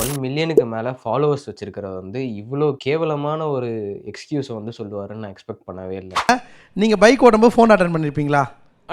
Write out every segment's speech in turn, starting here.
1 மில்லியனுக்கு மேல ஃபாலோவர்ஸ் வச்சிருக்கிறவர் வந்து இவ்ளோ கேவலமான ஒரு எக்ஸ்கியூஸ வந்து சொல்லுவாருன்னு நான் எக்ஸ்பெக்ட் பண்ணவே இல்ல. நீங்க பைக் ஓட்டும்போது ஃபோன் அட்டெண்ட் பண்ணிருப்பீங்களா?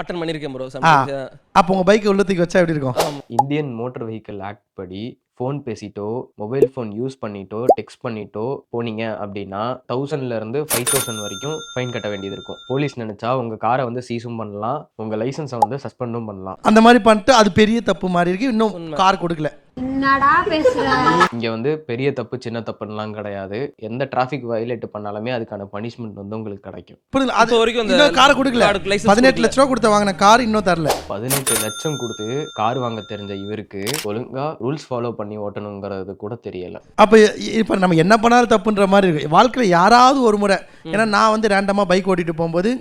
அட்டெண்ட் பண்ணியிருக்கேன் ப்ரோ சம்டைம்ஸ். அப்போ உங்க பைக்கை உள்ள தூக்கி வச்சா எப்படி இருக்கும்? இந்தியன் மோட்டார் வெஹிக்கிள் ஆக்ட் படி ஃபோன் பேசிட்டோ, மொபைல் ஃபோன் யூஸ் பண்ணிட்டோ, டெக்ஸ்ட் பண்ணிட்டோ போனீங்க அப்படின்னா 1000ல இருந்து 5000 வரைக்கும் ஃபைன் கட்ட வேண்டியது இருக்கும். போலீஸ் நினைச்சா உங்க காரை வந்து சீஸும் பண்ணலாம், உங்க லைசென்ஸை வந்து சஸ்பெண்டும் பண்ணலாம். அந்த மாதிரி பண்ணிட்டு அது பெரிய தப்பு மாதிரி இருக்கு. இன்னும் கார் கொடுக்கல. என்னடா பேசுற? இங்க வந்து பெரிய தப்பு சின்ன தப்புன்னுலாம் கிடையாது. எந்த டிராஃபிக் வயலேட் பண்ணாலுமே அதுக்கான பனிஷ்மெண்ட் வந்து உங்களுக்கு கிடைக்கும். புரியுது. அது இப்போ வரைக்கும் இன்னும் காரை கொடுக்கல. காருக்கு license 18 லட்ச ரூபா கொடுத்து வாங்கின கார் இன்னும் தரல. 18 லட்சம் கொடுத்து கார் வாங்க தெரிஞ்ச இவருக்கு ஒழுங்கா ரூல்ஸ் ஃபாலோ பண்ணி ஓட்டணுங்கிறது கூட தெரியல. அப்ப இப்ப நம்ம என்ன பண்ணாலும் தப்புன்ற மாதிரி இருக்கு. வாழ்க்கையில யாராவது ஒரு முறை, ஏன்னா நான் வந்து ரேண்டமா பைக் ஓட்டிட்டு போகும்போது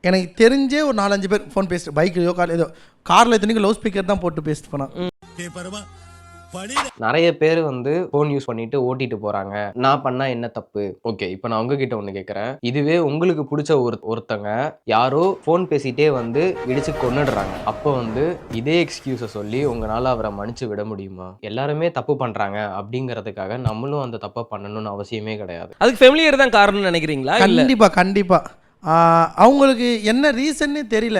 எனக்கு தெரிஞ்சே ஒரு 4-5 பேர் ஃபோன் பேசிட்டு பைக்லையோ கார்ல ஏதோ கார்ல இத்தனைக்கும் லவுட் ஸ்பீக்கர் தான் போட்டு பேசிட்டு போனான். நிறைய பேர் வந்து ஃபோன் யூஸ் பண்ணிட்டு ஓட்டிட்டு போறாங்க. நான் பண்ணா என்ன தப்பு? ஓகே, இப்போ நான் உங்ககிட்ட ஒண்ணு கேட்கறேன். இதுவே உங்களுக்கு பிடிச்ச ஒருத்தங்க யாரோ ஃபோன் பேசிட்டே வந்து இடிச்சு கொன்னுடுறாங்க. அப்போ வந்து இதே எக்ஸ்கியூஸை சொல்லி உங்களால அவரை மன்னிச்சு விட முடியுமா? எல்லாருமே தப்பு பண்றாங்க அப்படிங்கறதுக்காக நம்மளும் அந்த தப்பை பண்ணணும்னு அவசியமே கிடையாது. அதுக்கு ஃபெமிலியர் தான் காரணம்னு நினைக்கிறீங்களா? இல்ல கண்டிப்பா கண்டிப்பா. அவங்களுக்கு என்ன ரீசன்னே தெரியல.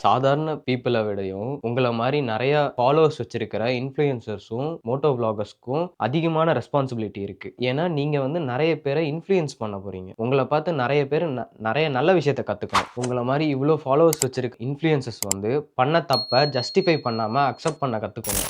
சாதாரண பீப்புளை விடையும் உங்களை மாதிரி நிறைய ஃபாலோவர்ஸ் வச்சிருக்கிற இன்ஃப்ளூயன்சர்ஸும் மோட்டோ விளாகர்ஸ்க்கும் அதிகமான ரெஸ்பான்சிபிலிட்டி இருக்கு. ஏன்னா நீங்க வந்து நிறைய பேரை இன்ஃப்ளூயன்ஸ் பண்ண போறீங்க. உங்களை பார்த்து நிறைய பேர் நிறைய நல்ல விஷயத்த கத்துக்கணும். உங்களை மாதிரி இவ்வளோ ஃபாலோவர்ஸ் வச்சிருக்க இன்ஃப்ளூயன்சர்ஸ் வந்து பண்ண தப்ப ஜஸ்டிஃபை பண்ணாம அக்செப்ட் பண்ண கத்துக்கணும்.